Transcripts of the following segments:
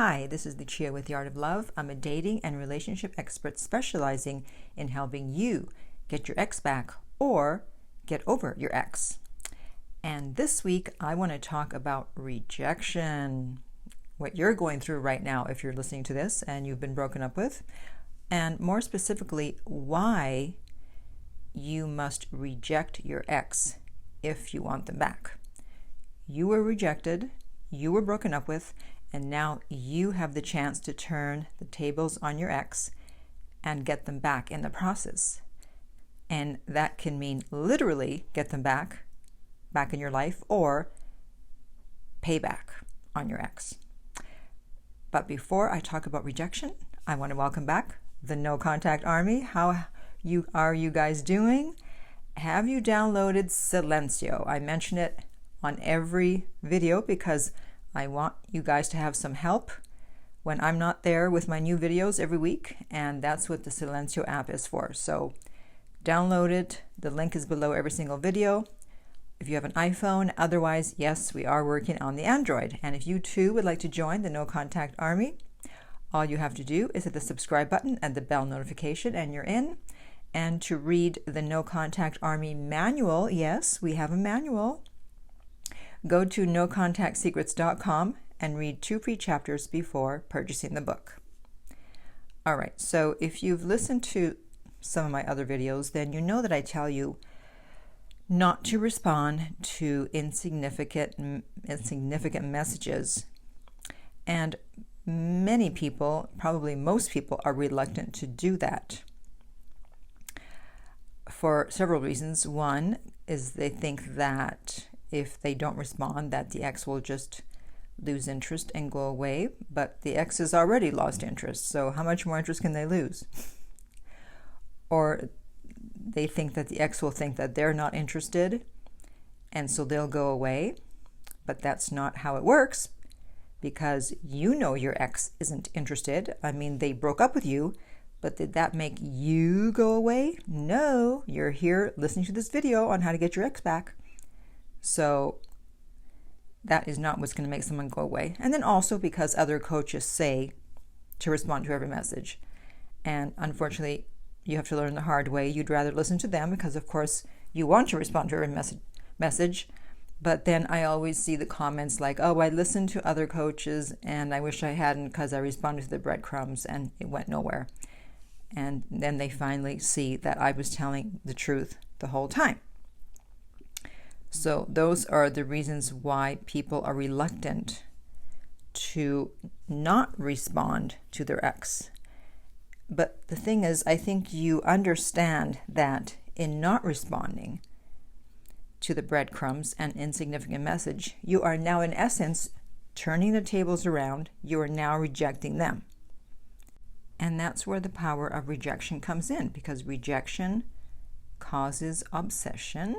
Hi, this is Lucia with The Art of Love. I'm a dating and relationship expert specializing in helping you get your ex back or get over your ex. And this week, I want to talk about rejection, what you're going through right now if you're listening to this and you've been broken up with, and more specifically, why you must reject your ex if you want them back. You were rejected, you were broken up with, and now you have the chance to turn the tables on your ex and get them back in the process. And that can mean literally get them back in your life, or payback on your ex. But before I talk about rejection, I want to welcome back the No Contact Army. How are you guys doing? Have you downloaded Silencio? I mention it on every video because I want you guys to have some help when I'm not there with my new videos every week, and that's what the Silencio app is for. So download it. The link is below every single video. If you have an iPhone, otherwise, yes, we are working on the Android. And if you too would like to join the No Contact Army, all you have to do is hit the subscribe button and the bell notification, and you're in. And to read the No Contact Army manual, yes, we have a manual. Go to nocontactsecrets.com and read 2 free chapters before purchasing the book. All right, so if you've listened to some of my other videos, then you know that I tell you not to respond to insignificant messages. And many people, probably most people, are reluctant to do that for several reasons. One is they think that if they don't respond, that the ex will just lose interest and go away. But the ex has already lost interest, so how much more interest can they lose? Or they think that the ex will think that they're not interested, and so they'll go away. But that's not how it works, because you know your ex isn't interested. I mean, they broke up with you, but did that make you go away? No, you're here listening to this video on how to get your ex back. So that is not what's going to make someone go away. And then also because other coaches say to respond to every message. And unfortunately, you have to learn the hard way. You'd rather listen to them because, of course, you want to respond to every message. But then I always see the comments like, oh, I listened to other coaches and I wish I hadn't because I responded to the breadcrumbs and it went nowhere. And then they finally see that I was telling the truth the whole time. So those are the reasons why people are reluctant to not respond to their ex. But the thing is, I think you understand that in not responding to the breadcrumbs and insignificant message, you are now in essence turning the tables around. You are now rejecting them. And that's where the power of rejection comes in, because rejection causes obsession.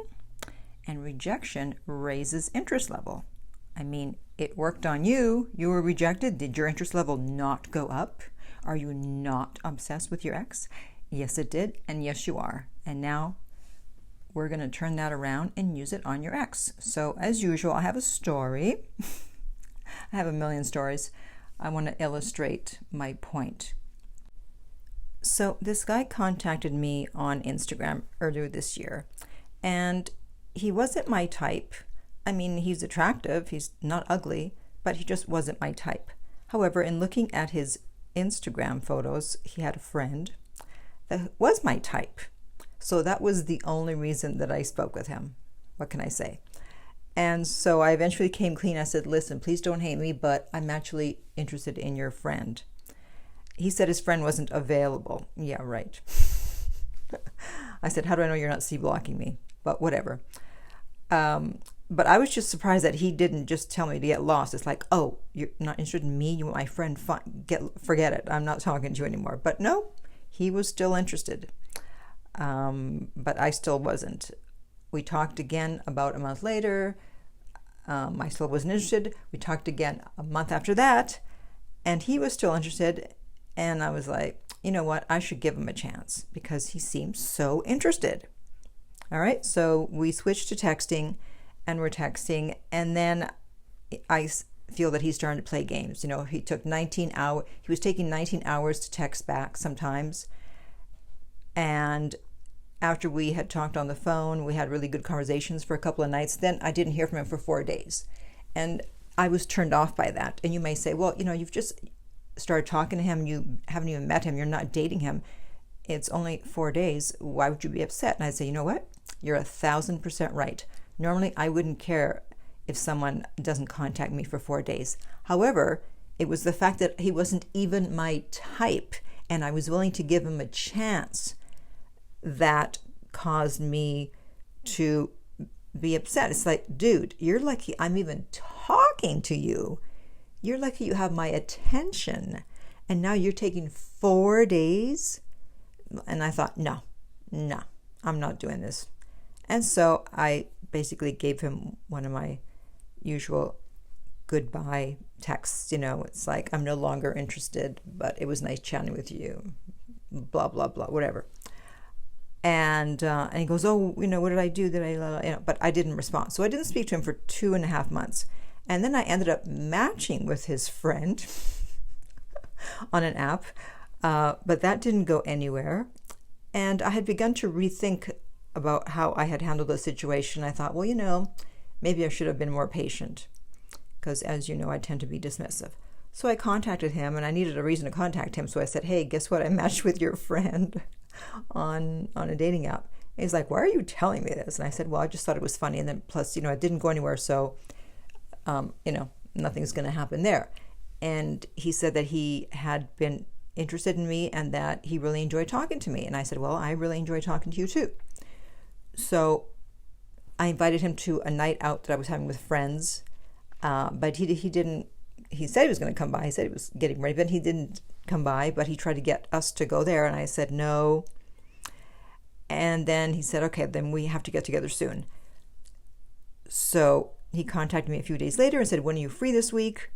And rejection raises interest level. I mean, it worked on you. You were rejected. Did your interest level not go up? Are you not obsessed with your ex? Yes, it did. And yes, you are. And now we're going to turn that around and use it on your ex. So as usual, I have a story. I have a million stories. I want to illustrate my point. So this guy contacted me on Instagram earlier this year. And he wasn't my type. I mean, he's attractive, he's not ugly, but he just wasn't my type. However, in looking at his Instagram photos, he had a friend that was my type. So that was the only reason that I spoke with him. What can I say? And so I eventually came clean. I said, listen, please don't hate me, but I'm actually interested in your friend. He said his friend wasn't available. Yeah, right. I said, how do I know you're not C-blocking me? But whatever. But I was just surprised that he didn't just tell me to get lost. It's like, oh, you're not interested in me? You want my friend? Forget it. I'm not talking to you anymore. But no, he was still interested. But I still wasn't. We talked again about a month later. I still wasn't interested. We talked again a month after that, and he was still interested. And I was like, you know what? I should give him a chance because he seems so interested. All right, so we switched to texting, and we're texting, and then I feel that he's starting to play games. He was taking 19 hours to text back sometimes. And after we had talked on the phone, we had really good conversations for a couple of nights. Then I didn't hear from him for 4 days. And I was turned off by that. And you may say, well, you've just started talking to him. You haven't even met him. You're not dating him. It's only 4 days. Why would you be upset? And I say, you know what? You're 1,000% right. Normally, I wouldn't care if someone doesn't contact me for 4 days. However, it was the fact that he wasn't even my type, and I was willing to give him a chance that caused me to be upset. It's like, dude, you're lucky I'm even talking to you. You're lucky you have my attention. And now you're taking 4 days? And I thought, no, I'm not doing this. And so I basically gave him one of my usual goodbye texts. It's like, I'm no longer interested, but it was nice chatting with you, blah, blah, blah, whatever. And he goes, oh, what did I do? But I didn't respond. So I didn't speak to him for 2.5 months. And then I ended up matching with his friend on an app, but that didn't go anywhere. And I had begun to rethink about how I had handled the situation. I thought, well, maybe I should have been more patient, because as you know, I tend to be dismissive. So I contacted him, and I needed a reason to contact him. So I said, hey, guess what? I matched with your friend on a dating app. And he's like, why are you telling me this? And I said, well, I just thought it was funny. And then plus, it didn't go anywhere. So, nothing's going to happen there. And he said that he had been interested in me and that he really enjoyed talking to me. And I said, well, I really enjoy talking to you too. So I invited him to a night out that I was having with friends. But he didn't, he said he was going to come by. He said he was getting ready, but he didn't come by, but he tried to get us to go there. And I said, no. And then he said, okay, then we have to get together soon. So he contacted me a few days later and said, when are you free this week?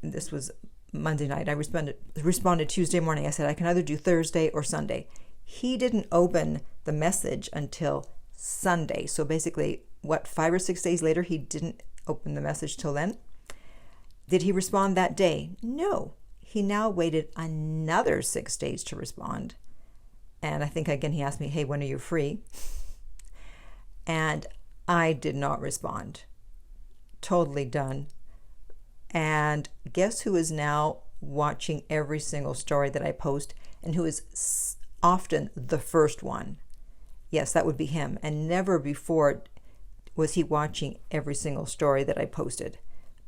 This was Monday night. I responded Tuesday morning. I said, I can either do Thursday or Sunday. He didn't open the message until Sunday. So basically, 5 or 6 days later, he didn't open the message till then. Did he respond that day? No. He now waited another 6 days to respond. And I think, again, he asked me, hey, when are you free? And I did not respond. Totally done. And guess who is now watching every single story that I post and who is often the first one? Yes, that would be him. And never before was he watching every single story that I posted.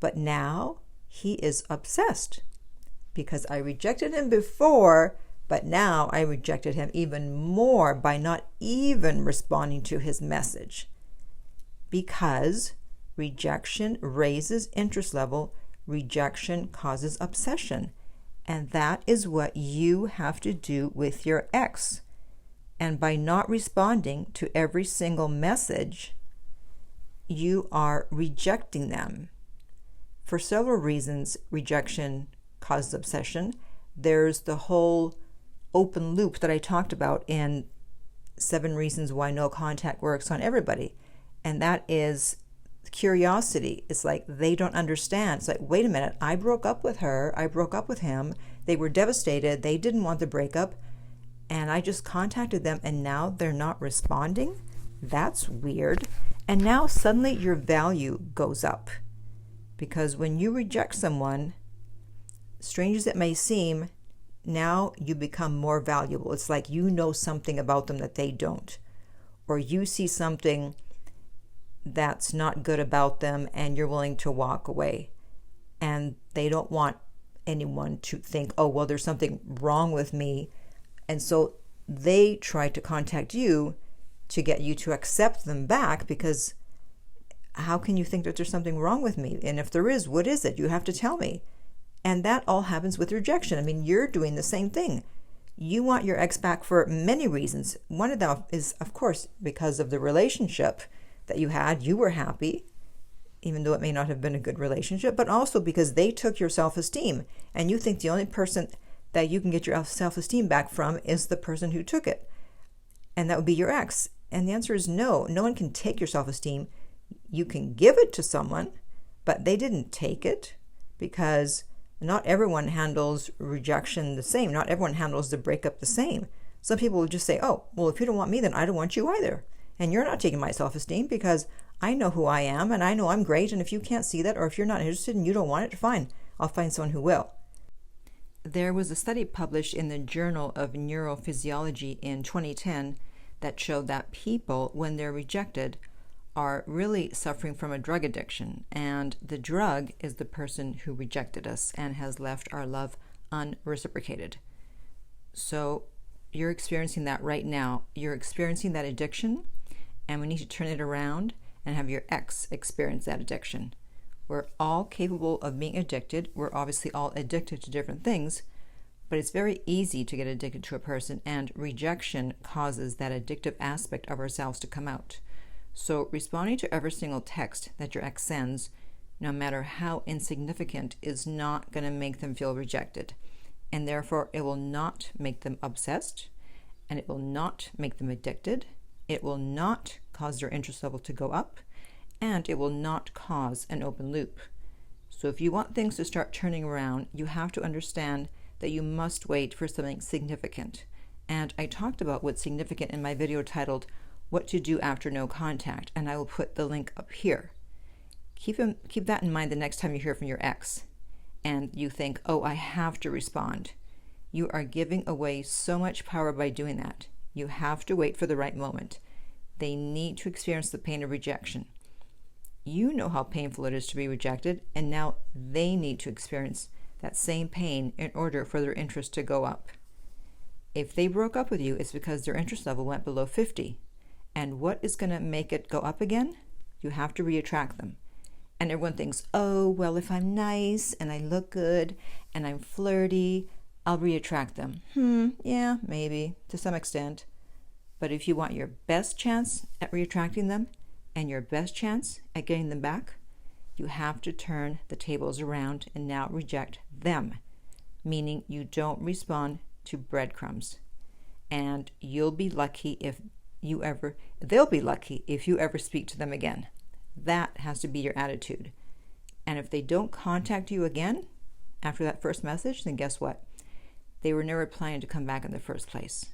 But now he is obsessed because I rejected him before, but now I rejected him even more by not even responding to his message. Because rejection raises interest level, rejection causes obsession. And that is what you have to do with your ex. And by not responding to every single message, you are rejecting them. For several reasons, rejection causes obsession. There's the whole open loop that I talked about in 7 Reasons Why No Contact Works on Everybody. And that is curiosity. It's like they don't understand. It's like, wait a minute, I broke up with her. I broke up with him. They were devastated. They didn't want the breakup. And I just contacted them and now they're not responding. That's weird. And now suddenly your value goes up. Because when you reject someone, strange as it may seem, now you become more valuable. It's like you know something about them that they don't. Or you see something that's not good about them and you're willing to walk away. And they don't want anyone to think, oh, well, there's something wrong with me. And so they try to contact you to get you to accept them back, because how can you think that there's something wrong with me? And if there is, what is it? You have to tell me. And that all happens with rejection. I mean, you're doing the same thing. You want your ex back for many reasons. One of them is, of course, because of the relationship that you had. You were happy, even though it may not have been a good relationship, but also because they took your self-esteem. And you think the only person that you can get your self-esteem back from is the person who took it. And that would be your ex. And the answer is no. No one can take your self-esteem. You can give it to someone, but they didn't take it because not everyone handles rejection the same. Not everyone handles the breakup the same. Some people will just say, oh, well, if you don't want me, then I don't want you either. And you're not taking my self-esteem because I know who I am and I know I'm great. And if you can't see that, or if you're not interested and you don't want it, fine. I'll find someone who will. There was a study published in the Journal of Neurophysiology in 2010 that showed that people, when they're rejected, are really suffering from a drug addiction. And the drug is the person who rejected us and has left our love unreciprocated. So you're experiencing that right now. You're experiencing that addiction, and we need to turn it around and have your ex experience that addiction. We're all capable of being addicted. We're obviously all addicted to different things, but it's very easy to get addicted to a person, and rejection causes that addictive aspect of ourselves to come out. So responding to every single text that your ex sends, no matter how insignificant, is not going to make them feel rejected. And therefore, it will not make them obsessed, and it will not make them addicted. It will not cause their interest level to go up, and it will not cause an open loop. So if you want things to start turning around, you have to understand that you must wait for something significant. And I talked about what's significant in my video titled, What to Do After No Contact, and I will put the link up here. Keep that in mind the next time you hear from your ex and you think, oh, I have to respond. You are giving away so much power by doing that. You have to wait for the right moment. They need to experience the pain of rejection. You know how painful it is to be rejected, and now they need to experience that same pain in order for their interest to go up. If they broke up with you, it's because their interest level went below 50. And what is going to make it go up again? You have to reattract them. And everyone thinks, oh, well, if I'm nice and I look good and I'm flirty, I'll reattract them. Yeah, maybe, to some extent. But if you want your best chance at reattracting them and your best chance at getting them back, you have to turn the tables around and now reject them, meaning you don't respond to breadcrumbs. And you'll be lucky they'll be lucky if you ever speak to them again. That has to be your attitude. And if they don't contact you again after that first message, then guess what? They were never planning to come back in the first place.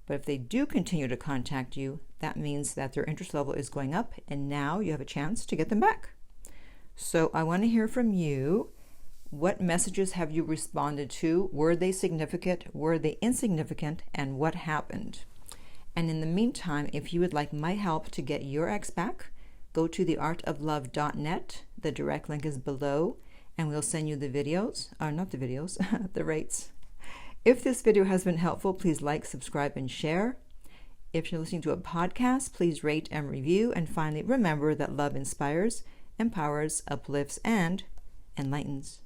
But if they do continue to contact you, that means that their interest level is going up, and now you have a chance to get them back. So I want to hear from you. What messages have you responded to? Were they significant? Were they insignificant? And what happened? And in the meantime, if you would like my help to get your ex back, go to theartoflove.net. The direct link is below, and we'll send you the videos, or not the videos, the rates. If this video has been helpful, please like, subscribe, and share. If you're listening to a podcast, please rate and review. And finally, remember that love inspires, empowers, uplifts, and enlightens.